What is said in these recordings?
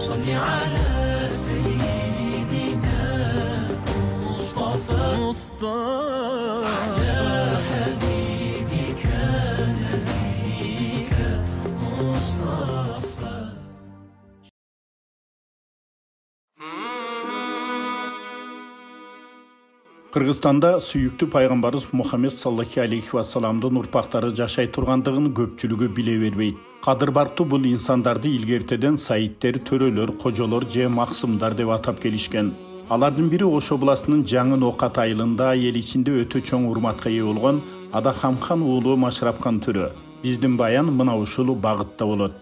صل على سيدنا مصطفى على حبيبك نبيك مصطفى. Кыргызстанда сүйүктүү пайгамбарыбыз Мухаммед саллаллаху алейхи ва салламдын урпактары жашай тургандыгын көпчүлүгү биле бербейт. Кадыр барктуу бул инсандарды илгертеден сайиттер, төрөлөр, кожолор же максымдар деп атап келишкен. Алардын бири Ош областынын Жаңын Окат айылында эл ичинде өтө чоң урматка ээ болгон Адахамхан уулу Машрапхан төрө. Биздин баян мына ушул багытта болот.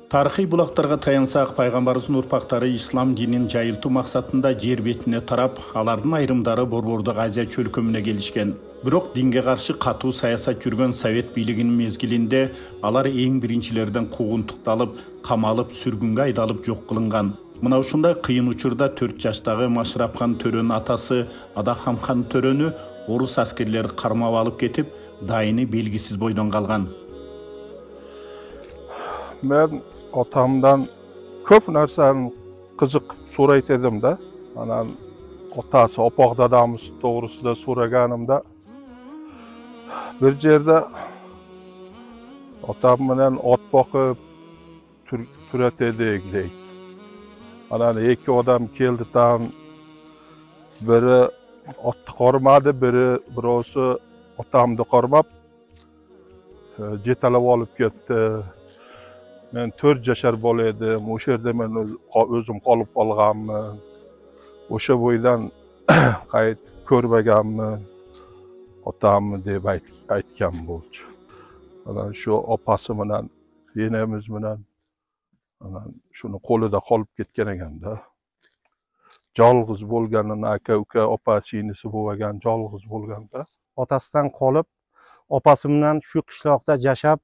Тарихи булактарга таянсак, пайгамбарыбыздын урпактары ислам динин жайылтуу максатында жер бетине тарап, алардын айрымдары Борбордук Азия чөлкөмүнө келишкен. Бирок динге каршы катуу саясат жүргөн Совет бийлигинин мезгилинде алар эң биринчилерден куугунтукталып, камалып, сүргүнгө айдалып жок кылынган. Мына ушундай кыйын учурда 4 жаштагы Машрапхан төрөнүн атасы Адахамхан төрөнү орус аскерлери кармап алып кетип, дайыны белгисиз бойдон калган. Ben otamdan köp narsani kızık so'rayt edim da. Ana otasi opoq dadamiz to'g'risida so'raganimda bir yerda otam bilan ot boqib turat edik deydi. Ana ikki odam keldi tam, biri otni qormadi, birosi otamni qormab jetalab olib ketdi. Men 4 yashar bola edim, o'sha yerda men o'zim qolib qolganman. O'sha bo'ydan qayt ko'rmaganman otamni deb aytgan bo'ldi. Ana shu opasi bilan, yenamiz bilan ana shuni qo'lida qolib ketgan ekanda. Yolg'iz bo'lganini, aka-uka, opa-singlisi bo'lgan, yolg'iz bo'lganda. Otasidan qolib, opasi bilan shu qishloqda yashab,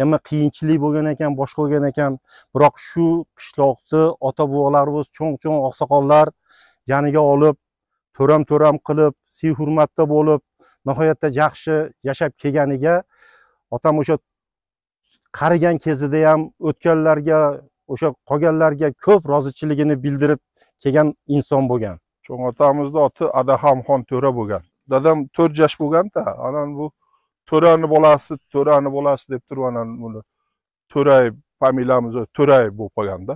Ama qiyinchilik bo'lgan ekan, boshqa bo'lgan ekan. Biroq shu qishloqni ota-bobolarimiz, cho'ng-cho'ng oqsoqollar janiga olib, to'ram qilib, siy-hurmatda bo'lib, nihoyatda yaxshi yashab kelganiga otam o'sha qarigan kezida ham o'tganlarga, o'sha qolganlarga ko'p rozichiligini bildirib kelgan inson bo'lgan. Cho'ng otamizning oti Adahomxon to'ra bo'lgan. Dadam 4 yosh bo'lgan-da, anan bu To'rani bolasi deb turib ana buni To'ray familiyamiz To'ray bo'lib qolganda.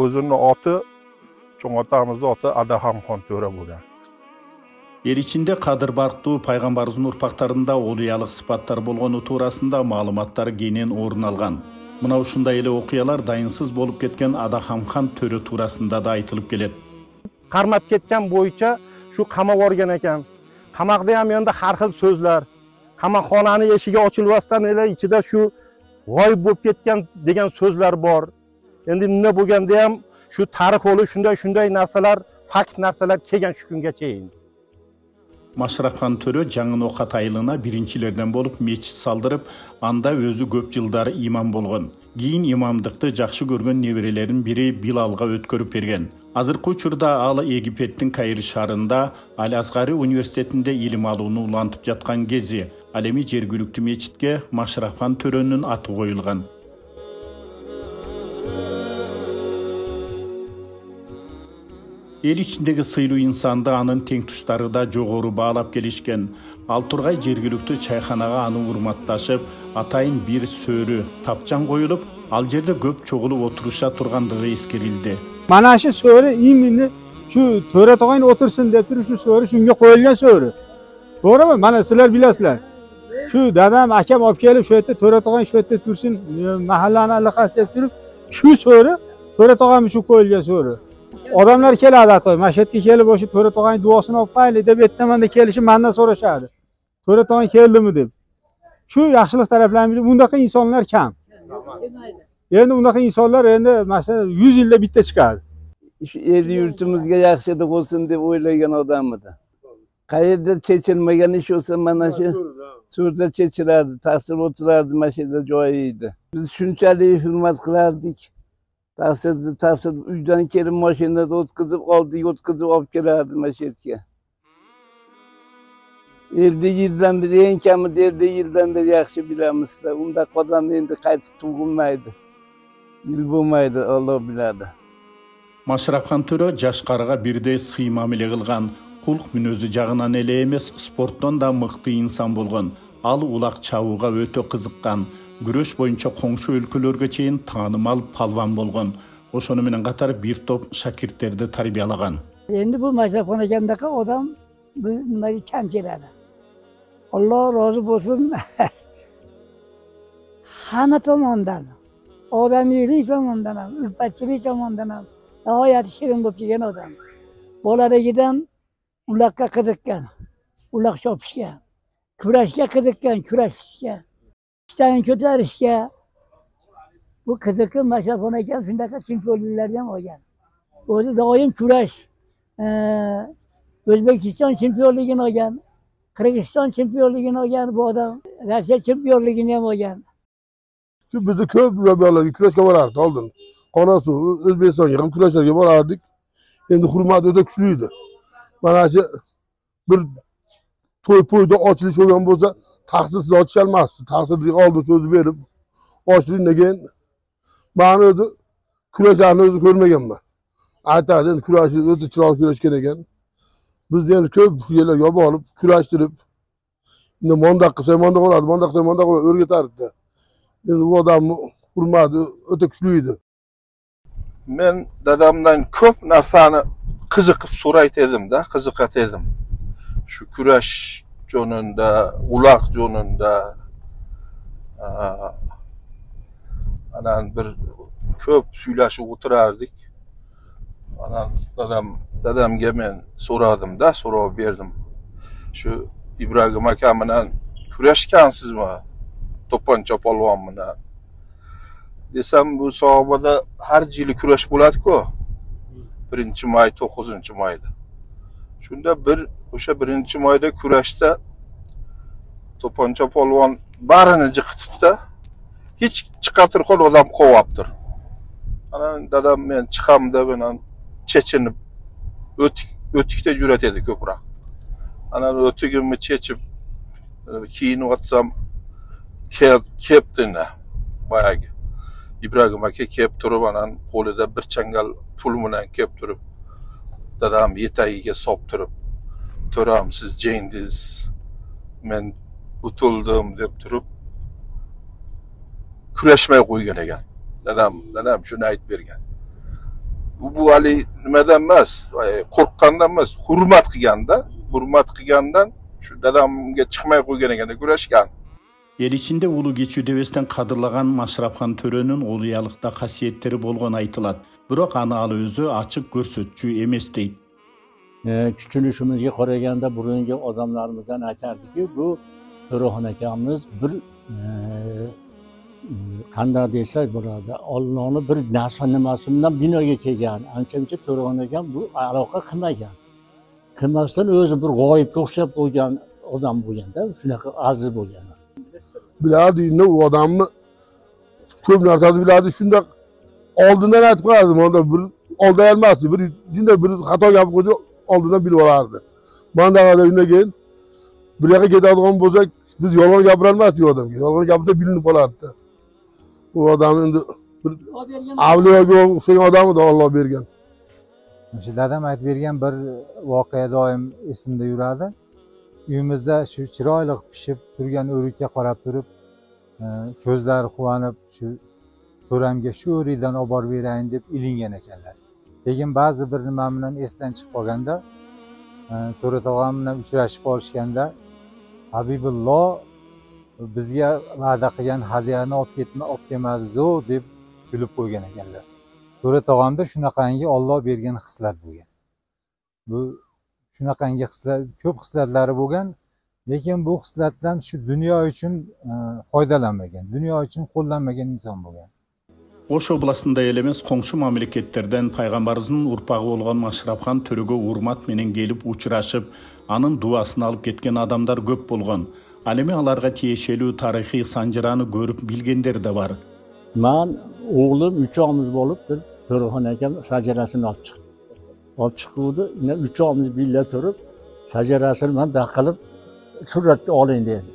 O'zining oti cho'ng otamizning oti Adahomxon to'ra bo'lgan. Ел içinde Kadir barktуу пайгамбарыбыздын урпактарында олуялык сыпаттар болгону туурасында маалыматтар кенен орун алган. Мына ушундай эле окуялар дайынсыз болуп кеткен Адахамхан төрө туурасында да айтылып келет. Кармап кеткен боюнча shu qamab borgan ekan. Qamoqda ham endi har xil so'zlar, qamoqxonani eshigi ochilmasdan ele ichida shu g'oyib bo'lib ketgan degan so'zlar bor. Endi nima bo'lganda ham shu tarix o'li shunday narsalar, fakt narsalar kelgan shu kungacha endi. Машрапхан төрө Жаңын Окат айылына биринчилерден болуп мечит салдырып, анда өзү көп жылдар имам болгон. Кийин имамдыкты жакшы көргөн неберелерин бири Билалга өткөрүп берген. Азыркы учурда ал Египеттин Кайыр шаарында Аль-Азгари университетинде илим алууну улантып жаткан кези, ал эми жергиликтүү мечитке Машрапхан төрөнүн аты коюлган. Эл ичиндеги сыйлуу инсанды анын тең туштары да жогору баалап келишкен. Ал тургай жергиликтүү чайханага аны урматташып, атайын бир сөөрү тапчан коюлуп, ал жерде көп чогулуп отуруша тургандыгы эскерилди. Mana şu söğürü imini şu töre toğayın otursun dep turup şu söğürü şunga koyulgan söğürü. Doğru mu? Mana sizler bilasizlar. Şu dadam akam olib kelib şu yerda töre toğayın şu yerda tursin, mahallani allaqas deb turib, şu söğürü töre toğayın şu koyulgan söğürü. Odamlar keladi hatto, mana shu yerga kelib o'sha töre to'g'ayning duosini olib qayli deb aytmanda kelishi mendan so'rashadi. Töre to'g'ay keldimi deb. Shu yaxshilik taraflarimiz bundaqa insonlar kam. Endi unaqa insonlar endi masalan 100 yilda bitta chiqadi. Shu el yurtimizga yaxshilik bo'lsin deb o'ylagan odam edi. Qayerda chechilmagan ish olsa mana shu surda chechirardi, tahsil o'tirardi, mana shu yerda joyi edi. Biz shunchalik hurmat qilardik. Tahsil uydan kelib mashinada o'tkazib olib kelardi mana shu yerga. 50 yıldan beri en kemi 50 yıldan beri yaxşı bilemiz. Unda kodam endi qaytib tug'ilmaydi. Bil bo'lmaydi, Alloh biladi. Mashrafхан Төрө жашкарыга бирдей сый мамиле кылган, кулк мүнөзү жагынан эле эмес, спорттон да мыкты инсан болгон. Ал улак чабууга өтө кызыккан, күрөш боюнча коңшу өлкөлөргө чейин таанымал палван болгон. Ошону менен катар бир топ шакирттерди тарбиялаган. Endi bu Mashrafxon akandagi odam bunday kam keladi. Alloh rozi bo'lsin. Hamma tomondan, odamiylik tomondan ham, ulfatchilik tomondan ham nihoyat shirin bo'lib kelgan odam. Bolaligidan uloqqa qiziqqan, uloq chopishga, kurashga qiziqqan, kurashishga, ishdan ko'tarishga. Bu qiziqib Mashrafxon akam shunaqa chempionliklarni ham olgan. O'zi doim kurash. O'zbekiston chempionligini olgan, Qirg'iziston chempionligini olgan bu odam, Rossiya chempionligini ham olgan. Shu bizni ko'p yo'llarga kurashga borardi oldin. Qorasuv, O'zbekistonga ham kurashlarga borardik. Endi hurmat o'ta kuchli edi. Mana shu bir to'y-po'yda ochilish bo'lgan bo'lsa, taqdirsiz ochisholmasdi. Taqdirni oldi so'z berib, ochilishdan keyin men o'zi kurashlarni o'zi ko'rmaganman. Aytadi, endi kurashni o'ta chiroyli kurashgan ekan. Biz endi ko'p yerlarga borib, kurashtirib, endi mondoq qilsa mondoq bo'ladi, mondoq qilsa mondoq bo'ladi, o'rgatardi. Endi bu odamni hurmati o'ta kuchli edi. Men dadamdan ko'p narsani qiziqib so'raytedim-da, qiziqatedim. Shu kurash jo'nida, uloq jo'nida anan bir ko'p suylashib o'tirardik. Anan dadamga men so'radim-da, so'rab berdim. Shu Ibragim akam bilan kurashgansizmi? To'pponcha polvon bilan. Desam, bu sohibada har yili kurash bo'ladi-ku. 1-may, 9-mayda. Shunda o'sha 1-mayda kurashda to'pponcha polvon barini jiqitibdi. Hech chiqatirqol odam qo'yaptir. Ana dadam men chiqam deb bilan chechinib o'tikda yuratadi ko'proq. Ana o'tigimni chechib kiyinib o'tsam kepdina boyagi Ibragim aka kep turib, anan qo'lida bir changal pul bilan kep turib, dadam yetagiga sop turib, "To'ram, siz jengdiz, men utuldim" deb turib kurashmay qo'ygan ekan. Dadam shuni aytib bergan. Bu hali nimadan emas, qo'rqqandan emas, hurmat qilganda, hurmat qilgandan shu dadamga chiqmay qo'ygan ekanda kurashgan. Ел ичинде улуу кечүү дебестен кадырлаган Mashrafхан Төрөнүн олуялыкта касиеттери болгону айтылат. Бирок аны ал өзү ачык көрсөтчү эмес дейт. Küçülüşümüzge qaraganda burungi odamlarimizdan aytardiki, bu To'raxon akamiz bir qanday desak bo'ladi, Allohni bir narsa nimasidan binoga kelgan. Ancha-muncha To'raxon akam bu aloqa qilmagan. Qilmasdan o'zi bir g'oyibga o'xshab qo'ygan odam bo'lganda, shunaqa aziz bo'lgan. Bilardi, u odamni ko'p narsani bilardi. Shunda oldindan aytib qo'yardi, mana bir olday olmasdi, bir xato gap qo'ydi, oldindan bilib olardi. Mana undan keyin bir yoqqa ketadigan bo'lsak, biz yolg'on gapira olmasdik odamga. Yolg'on gapirsa bilinib qolardi. Bu odam endi bir avliyoga o'xshagan odam edi, Alloh bergan. Shu dadam aytib bergan bir voqea doim esimda yuradi. Uyimizda shu chiroyli pishib turgan o'rikka qarab turib, ko'zlari quvonib, shu to'ramga shu o'rikdan olib borib berayin deb ilingan ekanlar. Lekin ba'zi bir nima bilan esdan chiqib qolganda, To'ra tog'am bilan uchrashib qolishganda, Habibulloh bizga va'da qilgan hadyani olib kelmadi-zo deb kulib qo'ygan ekanlar. To'ra tog'amda shunaqangi Alloh bergan xislat bo'lgan. Bu shunaqangi xislat, ko'p xislatlari bo'lgan, lekin bu xislatdan shu dunyo uchun foydalanmagan, dunyo uchun qo'llanmagan inson bo'lgan. Ош областында элемес коңшу мамлекеттерден пайгамбарыбыздын урпагы болгон Mashrafхан Төрөгө урмат менен келип учурашып, анын дуасын алып кеткен адамдар көп болгон. Ал эми аларга тиешелүү тарыхый санжыраны көрүп билгендер да бар. Men o'g'lim uchamiz bo'lib To'raxon akam sajarasini olib chiqdi. Olib chiqdi, uchamiz birga turib, sajarasini men daqilib suratga oling dedi.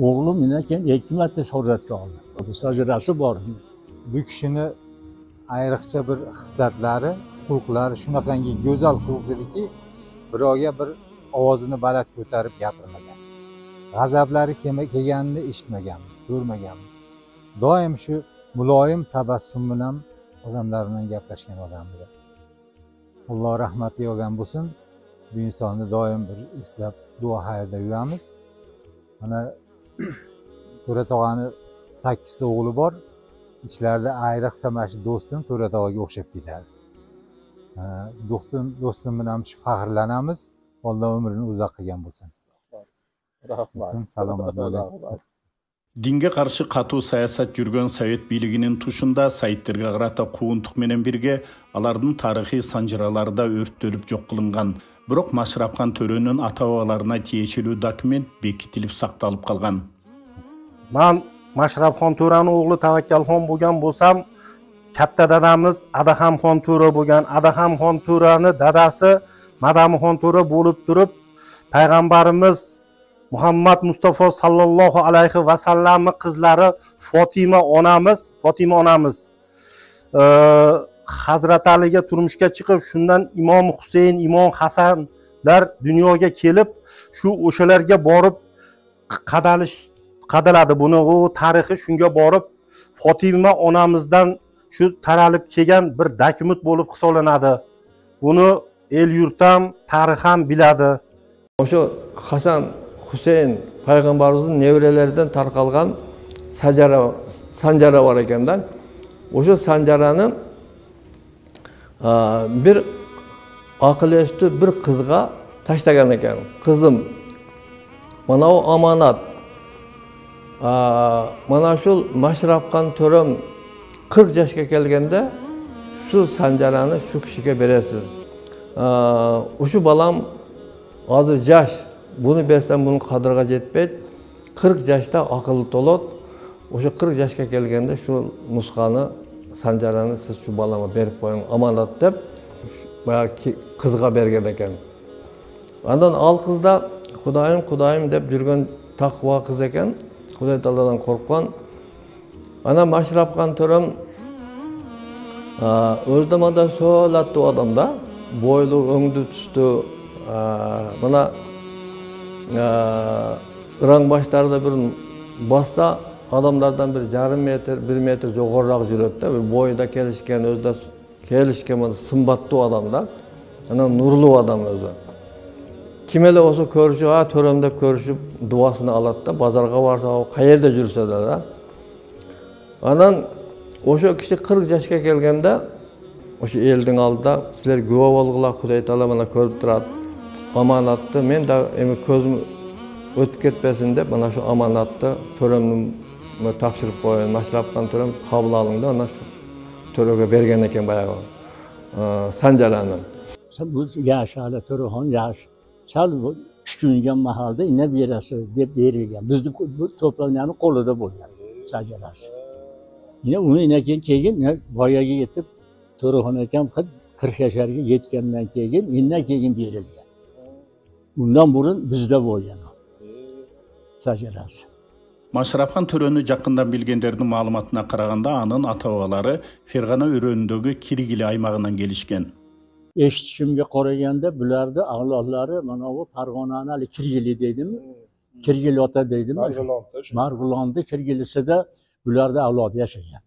O'g'lim mendan keyin 2 marta suratga oldi. Sajrasi bor. Bu kishini ayriqcha bir xislatlari, xulqlari shunaqangi go'zal xulq ediki, birovga bir ovozini baland ko'tarib gapirmagan. G'azablari kelganini eshitmaganmiz, ko'rmaganmiz. Doim shu muloyim tabassum bilan odamlar bilan gaplashgan odam edi. Alloh rahmatli olgan bo'lsin. Bu insonni doim bir eslab duo xayrida yuramiz. Mana To'ra tog'ani 8 ta o'g'li bor. İçleride ayriqsa mana shu do'stim To'ra tog'aga o'xshab ketadi. Do'stim bilan faxrlanamiz. Alloh umrini uzoq qilgan bo'lsin. Rahmat. Salomat bo'ling. Dinge karşı katı siyasat yürgen Sovet biliginin tuşunda Saitlerge qarata kuğuntuk menen birge alardın tarihi sancıraları da örttölüp yok kılıngan. Biroq Maşrapkan Tören'in ata-babalarına tiyeshili dokument bekitilip saqtalып kalgan. Man Mashrabxon To'raning o'g'li Tavakkalxon bo'lgan bo'lsam, katta dadamiz Adaxamxon To'ra bo'lgan. Adaxamxon To'raning dadasi Madamxon To'ra bo'lib turib, payg'ambarimiz Muhammad Mustafa sallallohu alayhi va sallamning qizlari Fatima onamiz Hazrat Aliga turmushga chiqib, shundan Imom Husayn, Imom Hasanlar dunyoga kelib, shu o'shalarga borib qadaladi. Buni u tarixi shunga borib Fatima onamizdan shu taralib kelgan bir dokument bo'lib hisoblanadi. Buni el yurtam, tarix ham biladi. O'sha Hasan Husayn payg'ambarimizning nevaralaridan tarqalgan sanjara bor ekanda, o'sha sanjarani bir aqli üstü bir qizga tashlagan ekan. Qizim, mana o amonat. Mana shu Mashrabxon To'ram 40 yoshga kelganda shu sanjarani shu kishiga berasiz. O'sha balam hozir yosh. Bunu bersam bunun qadriga yetmaydi. 40 yoshda aqli to'ladi. O'sha 40 yoshga kelganda shu nusxani sanjarani siz shu balama berib qo'ying amonat deb boyagi qizga bergan ekan. Ondan al qizda Xudoyim deb yurgan taqvo qiz ekan. Xudoy taolodan qo'rqqan. Ana Mashrabxon To'ram o'zdamada so'latdi odamda. Bo'yli, o'ngdi tushdi. Mana ırang başlarda bir bassa adamlardan bir yarım metr, 1 metr joğorrak yürüttü. Boyda kelişken, özde kelişken sımbattı o adamda. Yani nurlu adam özü. Kimele olsa körüşüp, Tören'de körüşüp duasını alattı. Bazarga varsa o kayerde yürüse de. Anan o kişi 40 yaşka gelgende o eldin aldı. Sizler güva olgular Xudoy taolo mana ko'rib turadi. Amanatты men de ko'zim o'tib ketmasin deb mana shu amanatni To'ramni topshirib qo'ygan. Mashrabxon To'ram qabul olindi, ana shu To'raga bergan ekan boyagi sanjarani. Bu yosh hali To'raxon yosh. Sal tushungan mahalda ina berasiz deb berilgan. Bizni bu to'planganning qo'lida bo'lgan sanjarasi. Yine uni keyin boyaga yetib To'raxon akam 40 yoshlarga yetgandan keyin berilgan. Bundan burun bizde bo'lgan sajarasi. Mashrabxon To'rani yaqindan bilgenlerдің ma'lumotuna qaraganda anın ata-babalari Ferg'ana o'rönidagi Kirgili aymog'idan kelishgan. Eshitishimga qaraganda bularda avlodlari mana bu Farg'onali Kirgili deydimi? Kirgili ota deydimi? Marg'ilonda Kirgilisida bularda avlod yashagan.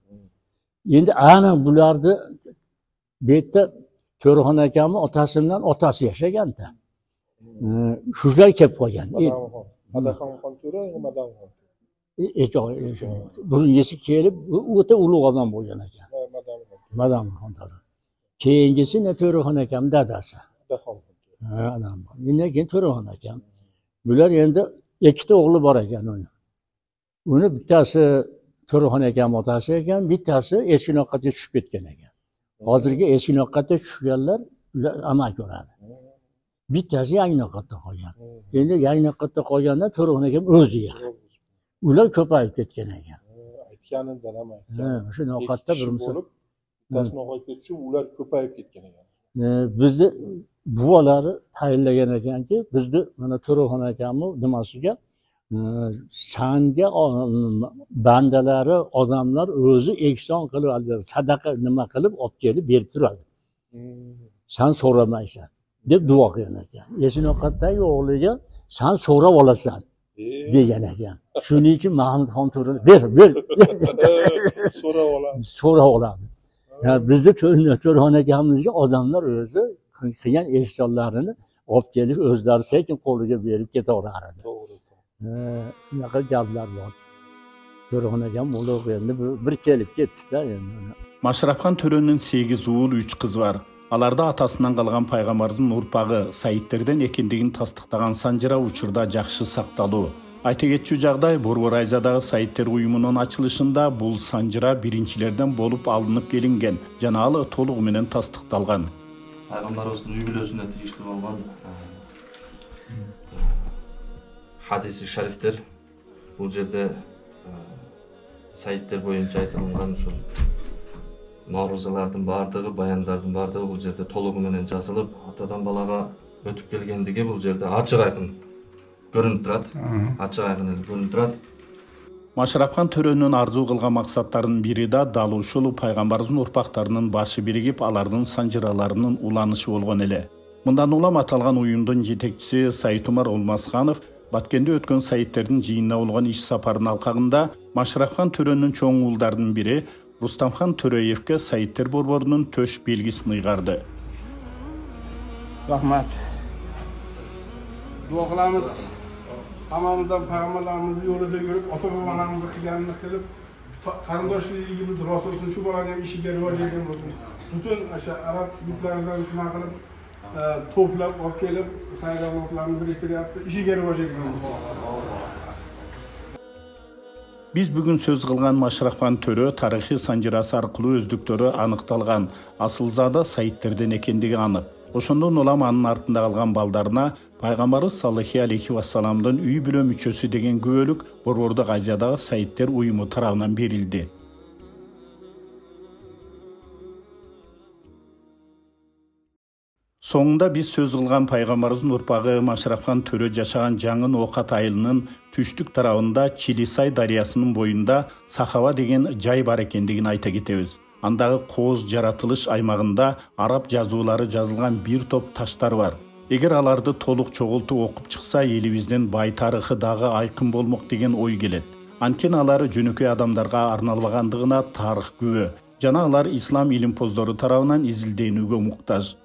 Endi ana bularda bu yerda To'raxon akamning otasi bilan otasi yashaganda. Shular kelib qolgan. Adaxamxon To'ra, Madamxon. Birincisi kelib o'ta ulug' odam bo'lgan ekan. Madamxon To'ra. Keyingisi To'raxon akam dadasi. Adaxamxon. Undan keyin To'raxon akam. Bular endi 2 ta o'g'li bor ekan uni. Uni bittasi To'raxon akam otasi ekan, bittasi Eskinoqqatga tushib ketgan ekan. Hozirgi Eskinoqqatga tushganlar ular amal ko'radi. Bittasi Yaynoqatda qolgan. Endi Yaynoqatda qolganda To'raxon akam o'zi yo'q. Ular ko'payib ketgan ekan. Aytganim dadam aytgan. O'sha noqatda bir bo'lib, tasnoqatga tushib, ular ko'payib ketgan ekan. Bizni buvalari tayinlagan ekanki, bizni mana To'raxon akamni nimasiga sanga bandalari odamlar o'zi ehson qilib, sadaqa nima qilib olib kelib berib turadi. Sen so'ramaysan deb duo qilgan ekan. Esinoqatdagi o'g'liga sen so'rab olasan degan ekan. Shuning uchun Mahmudxon To'raxon ber so'rab oladi. Bizni To'raxon akamizga odamlar o'zi qilgan ehsonlarini olib kelib o'zlari sekin qo'liga berib ketaveradi. Shunaqa gaplar bor. To'raxon akam ulug' endi bir kelib ketdi-da endi. Mashrafxon To'raning 8 o'g'il, 3 qiz var. Alarda atasından kalgan paygambarın urpağı Saidlerden ekindigini tasdiqlagan sanjira uçurda жақсы saqtalu. Ayta ketçü jagday Borborayzadagi Saidler uyumunun açılışında bul sanjira birinçilerden bolup alınıp gelingen, janalı toluğu menen tasdiqtalgan. Peygamberimizin jubilesine tegishli bo'lgan hadisi sharifdir. Bu yerda Saidler bo'yicha aytilgan shu ma'ruzalardan bardығы, bayanlardan bardығы bu yerda to'lig'i bilan жазылып, atadan balaga o'tib kelgandigi bu yerda ochiq ayqin ko'rinib turadi. Ochiq ayqin ko'rinib turadi. Mashrafxon To'raning arzu qilgan maqsadlarının biri de daluşulu paygambarimizin urpaqlarının başı birigip alardın sanjiralarının ulanışı olgan ele. Bundan ulam atalgan uyundun jetekçisi Said Umar Olmasxanov Batkende ötken Saidlerдің жиынына olgan iş saparının alqağında Mashrafxon To'raning çoğun uğuldarının biri Rustamxon To'rayevga Saidler borborunun töş belgisini yığardı. Rahmat. Dua qilamiz. Hammamizdan payg'ambarlarimizni yo'lida yurib, ota-bobolarimizni qilganini qilib, qarindoshligimiz rost bo'lsin, shu bolaning ham ishiga rivoj yetgan bo'lsin. Butun o'sha arab yurtlaridan shuna qilib to'plab olib kelib, saylovlarni biriktiryapti, ishiga rivoj yetgan bo'lsin. Biz bugün söz qilgan Mashrafxon To'ra tarixiy sanjirasi arqылы özdüktörü anıqtalgan, asılzada Saidlerden ekendigi anıq. Oşondan olam anın артында қалған балдарына Пайғамбарыбыз саллаллаху алейхи вассаламдын үй бүлө мүчөсү деген күбөлүк Борбордук Азиядагы Saidler уюму тарабынан берилди. Соңында biz söz qilgan Пайғамбарыбыздын урпагы Mashrafxon To'ra жашаган жаңын Оқат айылынын түштүк тарабында Чилисай дарыясынын боюнда Сахава деген жай бар экендигин айта кетебиз. Андагы кооз жаратылыш аймагында араб жазуулары жазылган бир топ таштар бар. Эгер аларды толук чогултуп окуп чыкса, элибиздин бай тарыхы дагы айкын болмок деген ой келет. Анткени алар жөнөкөй адамдарга арналбагандыгына тарых күбө. Жана алар ислам илимпоздору тарабынан изилденүүгө муктаж.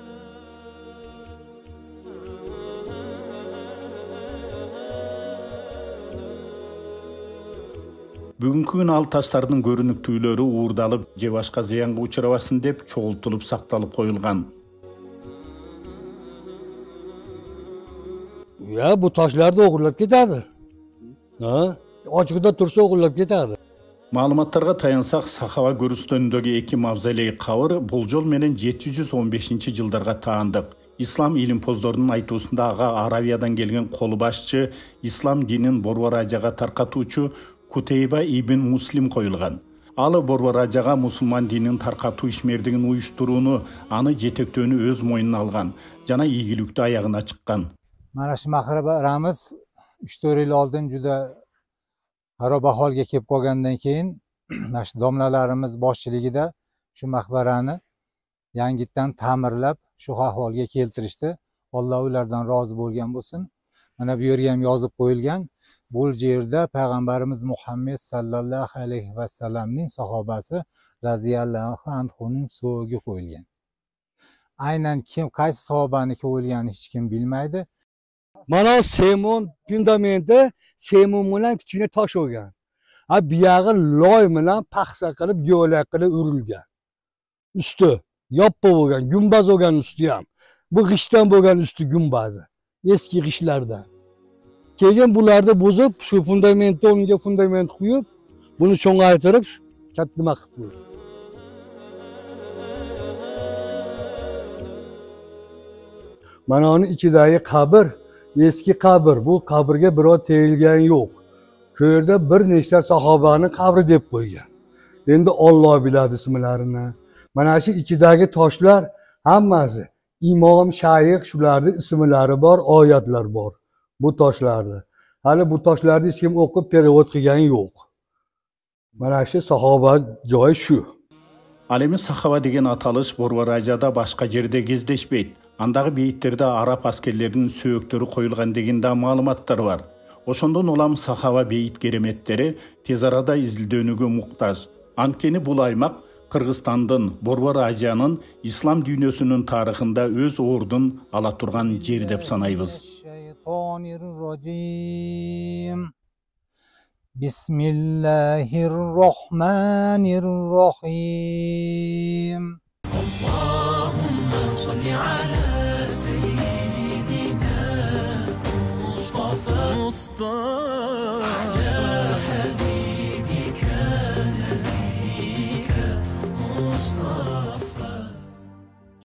Бүгүнкү күн ал таштардын көрүнүктүүлөрү уурдалып, же башка зыянга учурабасын деп чогултулуп сакталып коюлган. Ya bu taşlarda oğurlap ketadi. Açıkta tursa oğurlap ketadi. Маалыматтарга таянсак, Сахава көрүстөнүндөгү эки мавзолей кабыр болжол менен 715-жылдарга таандык. İslam илимпоздорунун айтуусунда ага Аравиядан келген колу башчы ислам динин Борборайжага таркатуучу Кутейба ибн Муслим коюлган. Алы Борборайжага мусулман динин таркатуу ишмердигин уюштурууну, аны жетектөөнү өз мойнуна алган жана ийгиликтүү аягына чыккан. Mana shu maqbaramiz 3-4 yil oldin juda xarob ahvolga kelib qolgandan keyin mana shu domlalarimiz boshchiligida shu maqbarani yangitdan ta'mirlab shu ahvolga keltirishdi. Alloh ulardan rozi bo'lgan bo'lsin. Mana bu yerga ham yozib qo'yilgan. Bu yerda payg'ambarimiz Muhammad sallallohu alayhi vasallamning sahobasi raziyallohu anhuning so'giga qo'yilgan. Aynan kim qaysi sahobaniki o'lganini hech kim bilmaydi. Mana semon fundamenti semon bilan kichkina tosh olgan. Ha buyog'i loy bilan paxsa qilib, yo'lak qilib urilgan. Usti yoppa bo'lgan, gumbaz olgan usti ham. Bu g'ishdan bo'lgan usti gumbazi. Eski g'ishlardan. Keyin bularni buzib, shu fundamentni o'rniga fundament qo'yib, buni cho'ng'aytirib, katta nima qilib qo'ydi. Mana uning ichidagi qabr, eski qabr. Bu qabrga biror tegilgan yo'q. Shu yerda bir nechta sahobani qabri deb qo'ygan. Endi Alloh biladi ismlarini. Mana shu ichidagi toshlar hammasi imom, shayx shularni ismlari bor, oyatlar bor bu toshlarda. Hali bu toshlarni hech kim o'qib perevod qilgani yo'q. Mana shu sahoba joyi shu. Al эми сахаба деген аталыш Борбор Азияда башка жерде кездешпейт. Андагы бейиттерде араб аскерлеринин сөөктөрү коюлган деген да маалыматтар бар. Ошондон улам сахаба бейит кереметтери тез арада изилдөөнүгө муктаж. Анткени бул аймак Кыргызстандын, Борбор Азиянын ислам дүйнөсүнүн тарыхында өз ордун ала турган жер деп санайбыз. Bismillahirrahmanirrahim. Allahumma salli ala sayyidina Mustafa